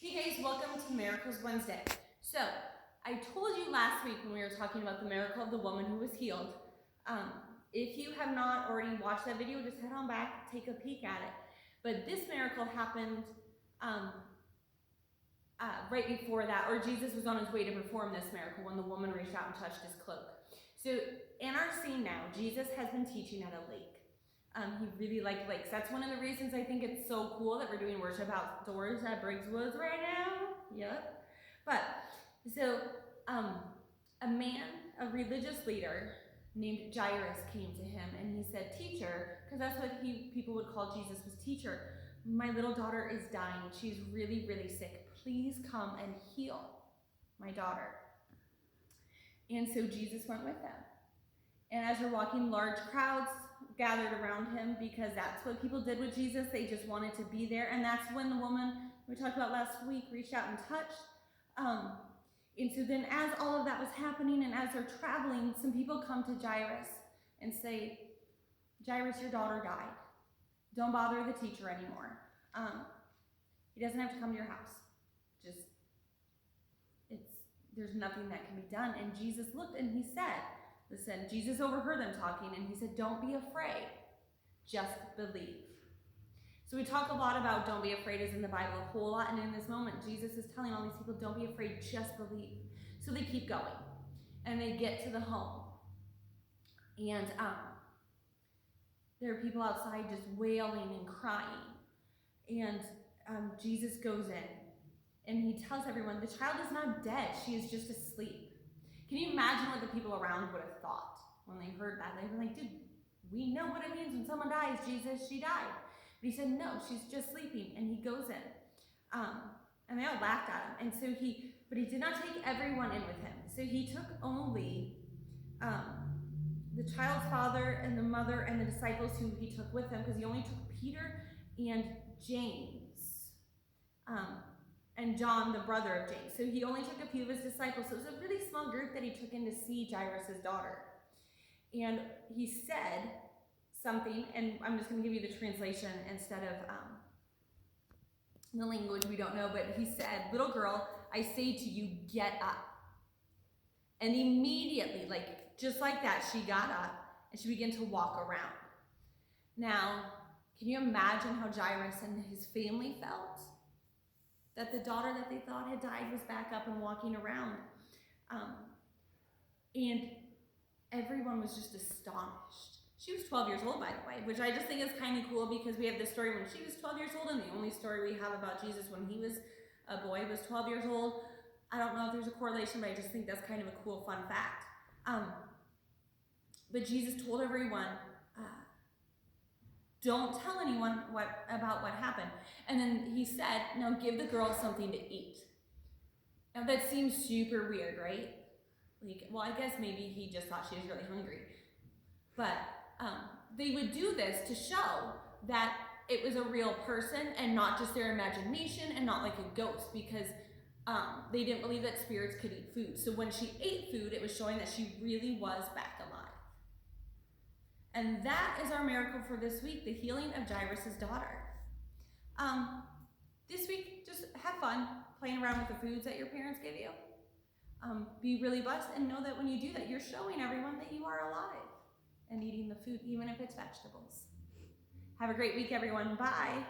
Hey guys, welcome to Miracles Wednesday. So, I told you last week when we were talking about the miracle of the woman who was healed. If you have not already watched that video, just head on back, take a peek at it. But this miracle happened right before that, or Jesus was on his way to perform this miracle when the woman reached out and touched his cloak. So, in our scene now, Jesus has been teaching at a lake. He really liked lakes. That's one of the reasons I think it's so cool that we're doing worship outdoors at Briggs Woods right now. Yep. But, so, a man, a religious leader named Jairus came to him and he said, "Teacher," because that's what people would call Jesus, was teacher. "My little daughter is dying. She's really, really sick. Please come and heal my daughter." And so Jesus went with them. And as they're walking, large crowds gathered around him because that's what people did with Jesus. They just wanted to be there. And that's when the woman we talked about last week reached out and touched. And so then as all of that was happening and as they're traveling, some people come to Jairus and say, "Jairus, your daughter died. Don't bother the teacher anymore. He doesn't have to come to your house. There's nothing that can be done." And Jesus looked and he said, listen, Jesus overheard them talking and he said, "Don't be afraid, just believe." So we talk a lot about don't be afraid is in the Bible a whole lot, and in this moment, Jesus is telling all these people, don't be afraid, just believe. So they keep going, and they get to the home, and there are people outside just wailing and crying, and Jesus goes in, and he tells everyone, the child is not dead, she is just asleep. Can you imagine what the people around would have thought when they heard that? They were like, "Dude, we know what it means when someone dies, Jesus, she died." But he said, "No, she's just sleeping," and he goes in. And they all laughed at him. And so but he did not take everyone in with him. So he took only the child's father and the mother and the disciples who he took with him, because he only took Peter and James. And John, the brother of James. So he only took a few of his disciples. So it was a really small group that he took in to see Jairus' daughter. And he said something, and I'm just going to give you the translation instead of the language we don't know, but he said, "Little girl, I say to you, get up." And immediately, just like that, she got up and she began to walk around. Now, can you imagine how Jairus and his family felt? That the daughter that they thought had died was back up and walking around. And everyone was just astonished. She was 12 years old, by the way, which I just think is kind of cool because we have this story when she was 12 years old, and the only story we have about Jesus when he was a boy was 12 years old. I don't know if there's a correlation, but I just think that's kind of a cool, fun fact. But Jesus told everyone, don't tell anyone about what happened. And then he said, "Now give the girl something to eat." Now that seems super weird, right? Well, I guess maybe he just thought she was really hungry. But they would do this to show that it was a real person and not just their imagination and not like a ghost, because they didn't believe that spirits could eat food. So when she ate food, it was showing that she really was back alive. And that is our miracle for this week, the healing of Jairus' daughter. This week, just have fun playing around with the foods that your parents give you. Be really blessed and know that when you do that, you're showing everyone that you are alive and eating the food, even if it's vegetables. Have a great week, everyone. Bye.